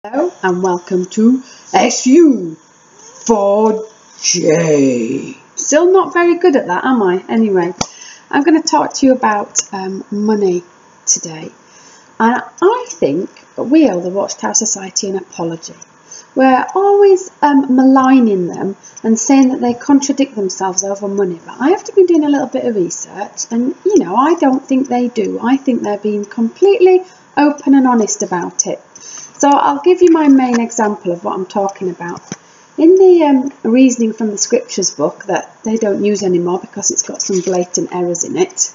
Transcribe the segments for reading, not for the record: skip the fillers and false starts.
Hello and welcome to SU4J. Still not very good at that, am I? Anyway, I'm going to talk to you about money today. And I think we owe the Watchtower Society an apology. We're always maligning them and saying that they contradict themselves over money. But I have been doing a little bit of research and, I don't think they do. I think they're being completely open and honest about it. So I'll give you my main example of what I'm talking about. In the reasoning from the scriptures book that they don't use anymore because it's got some blatant errors in it,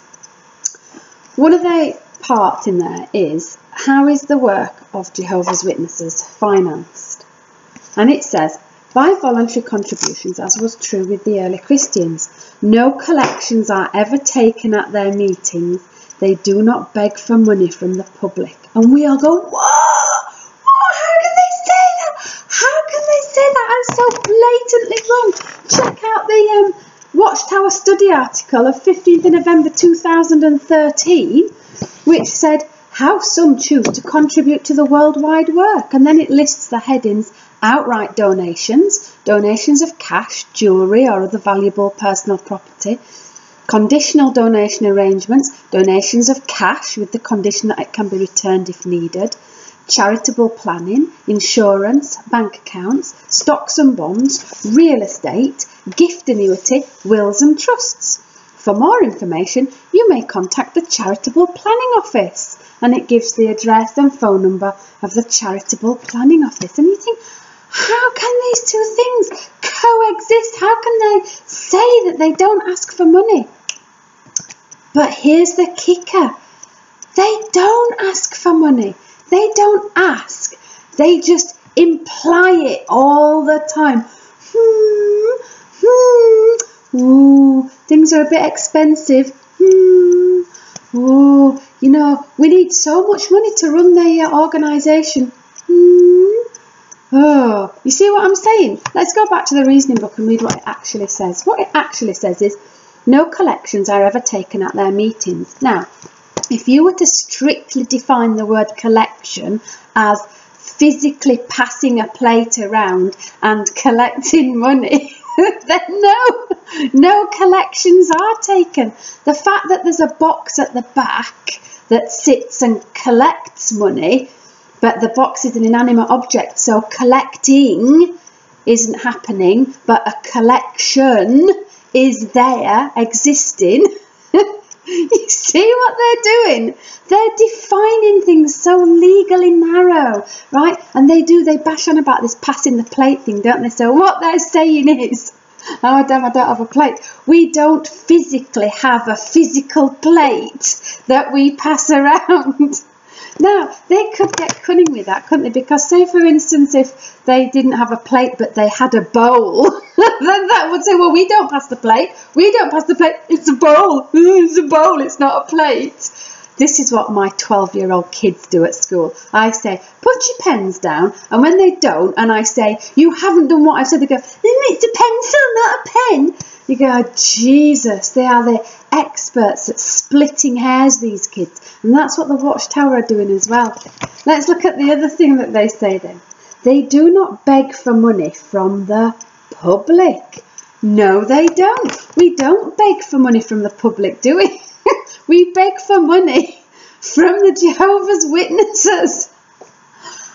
one of the parts in there is, how is the work of Jehovah's Witnesses financed? And it says, by voluntary contributions, as was true with the early Christians. No collections are ever taken at their meetings. They do not beg for money from the public. And we all go, whoa! That is so blatantly wrong. Check out the Watchtower study article of 15th of November 2013, which said how some choose to contribute to the worldwide work, and then it lists the headings: outright donations, donations of cash, jewellery or other valuable personal property, conditional donation arrangements, donations of cash with the condition that it can be returned if needed, charitable planning, insurance, bank accounts, stocks and bonds, real estate, gift annuity, wills and trusts. For more information, you may contact the Charitable Planning Office, and it gives the address and phone number of the Charitable Planning Office. And you think, how can these two things coexist? How can they say that they don't ask for money? But here's the kicker. They don't ask for money. They don't ask, they just imply it all the time. Ooh, things are a bit expensive. Oh, we need so much money to run their organisation. Oh, you see what I'm saying? Let's go back to the reasoning book and read what it actually says. What it actually says is, no collections are ever taken at their meetings. Now, if you were to strictly define the word collection as physically passing a plate around and collecting money, then no collections are taken. The fact that there's a box at the back that sits and collects money, but the box is an inanimate object, so collecting isn't happening, but a collection is there, existing. You see what they're doing? They're defining things so legally narrow, right? And they bash on about this passing the plate thing, don't they? So what they're saying is, oh damn, I don't have a plate. We don't physically have a physical plate that we pass around. Now, they could get cunning with that, couldn't they? Because say, for instance, if they didn't have a plate but they had a bowl, then that would say, well, we don't pass the plate. We don't pass the plate. It's a bowl. It's a bowl. It's not a plate. This is what my 12-year-old kids do at school. I say, put your pens down. And when they don't, and I say, you haven't done what I've said, they go, it's a pencil, not a pen. You go, Jesus, they are the experts at splitting hairs, these kids. And that's what the Watchtower are doing as well. Let's look at the other thing that they say then. They do not beg for money from the public. No, they don't. We don't beg for money from the public, do we? We beg for money from the Jehovah's Witnesses.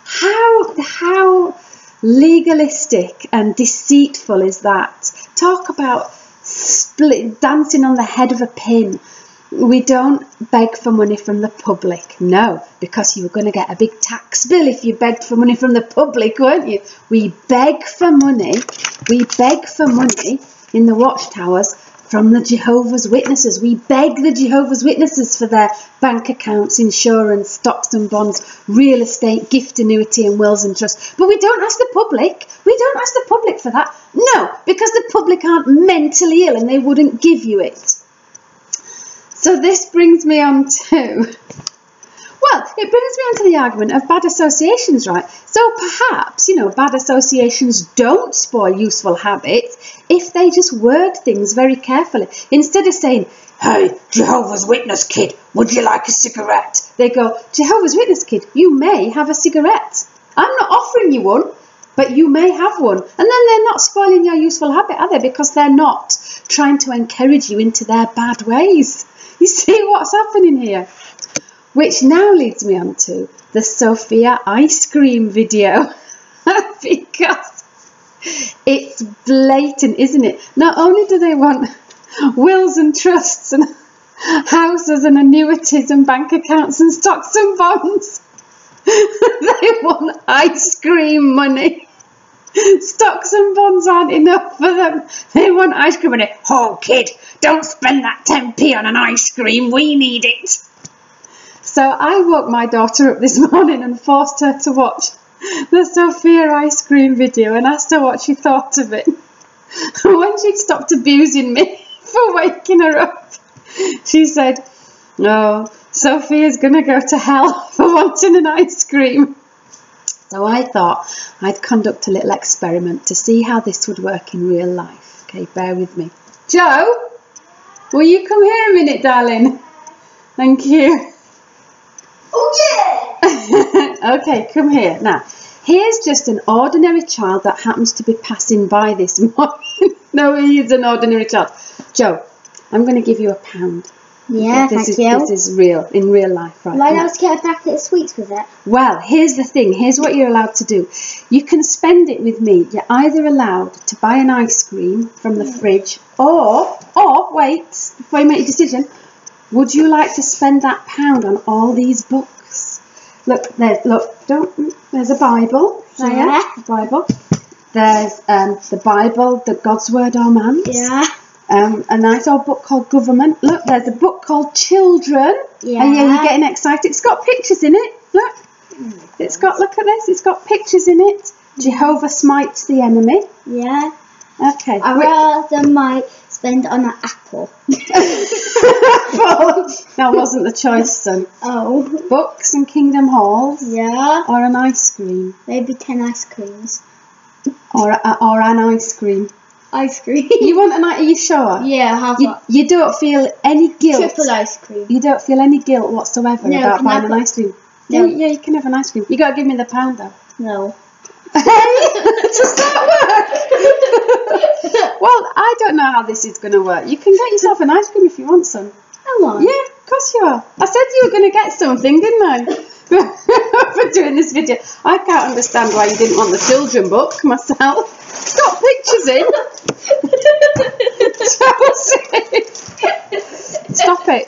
How legalistic and deceitful is that? Talk about dancing on the head of a pin. We don't beg for money from the public. No, because you were going to get a big tax bill if you begged for money from the public, weren't you? We beg for money. We beg for money in the Watchtowers from the Jehovah's Witnesses. We beg the Jehovah's Witnesses for their bank accounts, insurance, stocks and bonds, real estate, gift annuity and wills and trusts. But we don't ask the public. We don't ask the public for that. No, because the public aren't mentally ill and they wouldn't give you it. So this brings me on to, the argument of bad associations, right? So perhaps, bad associations don't spoil useful habits if they just word things very carefully. Instead of saying, hey, Jehovah's Witness kid, would you like a cigarette? They go, Jehovah's Witness kid, you may have a cigarette. I'm not offering you one, but you may have one. And then they're not spoiling your useful habit, are they? Because they're not trying to encourage you into their bad ways. You see what's happening here? Which now leads me on to the Sophia ice cream video. Because it's blatant, isn't it? Not only do they want wills and trusts and houses and annuities and bank accounts and stocks and bonds, they want ice cream money. Stocks and bonds aren't enough for them. They want ice cream money. Oh, kid, don't spend that 10p on an ice cream. We need it. So I woke my daughter up this morning and forced her to watch the Sophia ice cream video and asked her what she thought of it. When she'd stopped abusing me for waking her up, she said, "No, Sophia's going to go to hell for wanting an ice cream." So I thought I'd conduct a little experiment to see how this would work in real life. Okay, bear with me. Joe, will you come here a minute, darling? Thank you. Oh yeah! Okay, come here. Now, here's just an ordinary child that happens to be passing by this morning. No, he is an ordinary child. Joe, I'm going to give you £1. Yeah, Okay, thank you. This is real, in real life, right? Am I allowed to get a packet of sweets with it? Well, here's the thing. Here's what you're allowed to do. You can spend it with me. You're either allowed to buy an ice cream from the fridge or wait, before you make your decision, would you like to spend that £1 on all these books? Look, there's a Bible. Yeah. A Bible. There's the Bible, the God's Word or Man's. Yeah. A nice old book called Government. Look, there's a book called Children. Yeah. And you're getting excited. It's got pictures in it. Look. It's got, look at this. It's got pictures in it. Jehovah smites the enemy. Yeah. Okay. I rather might spend on an apple. That wasn't the choice, son. Oh. Books and Kingdom Halls. Yeah. Or an ice cream. Maybe 10 ice creams. Or an ice cream. Ice cream. You want an ice? Are you sure? Yeah, half You don't feel any guilt. triple ice cream. You don't feel any guilt whatsoever No, about can buying I an have ice cream. No. Yeah, you can have an ice cream. You got to give me the £1 though. No. Does that work? Well, I don't know how this is going to work. You can get yourself an ice cream if you want some. I want. Yeah, of course you are. I said you were going to get something, didn't I? For doing this video. I can't understand why you didn't want the children book myself. It's got pictures in. Chelsea. Stop it.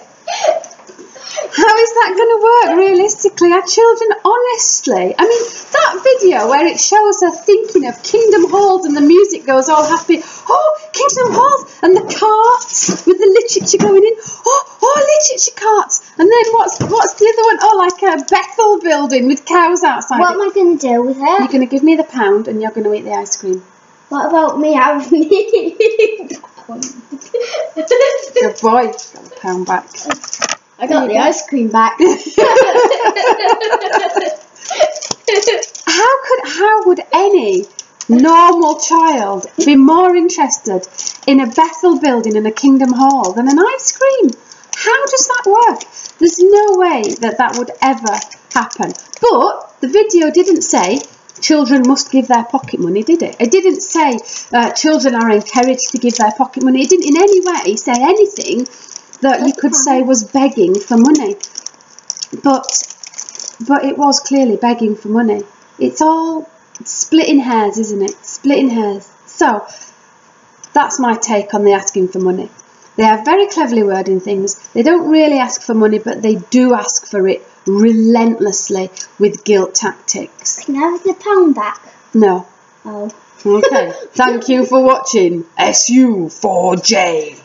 How is that going to work realistically? Are children, honestly? I mean, that video where it shows her thinking of Kingdom Halls and the music goes all happy. Oh, Kingdom Halls, and the carts with the literature going in. Oh, literature carts. And then what's the other one? Oh, like a Bethel building with cows outside. What am I going to do with it? You're going to give me the £1 and you're going to eat the ice cream. What about me having Good boy. Got the £1 back. I got the ice cream back. How would any normal child be more interested in a Bethel building and a Kingdom Hall than an ice cream? How does that work? There's no way that would ever happen. But the video didn't say children must give their pocket money, did it? It didn't say children are encouraged to give their pocket money. It didn't in any way say anything that you could say was begging for money. But it was clearly begging for money. It's all splitting hairs, isn't it? Splitting hairs. So that's my take on the asking for money. They are very cleverly wording things. They don't really ask for money, but they do ask for it relentlessly with guilt tactics. Can I have the £1 back? No. Oh. Okay. Thank you for watching. SU4J.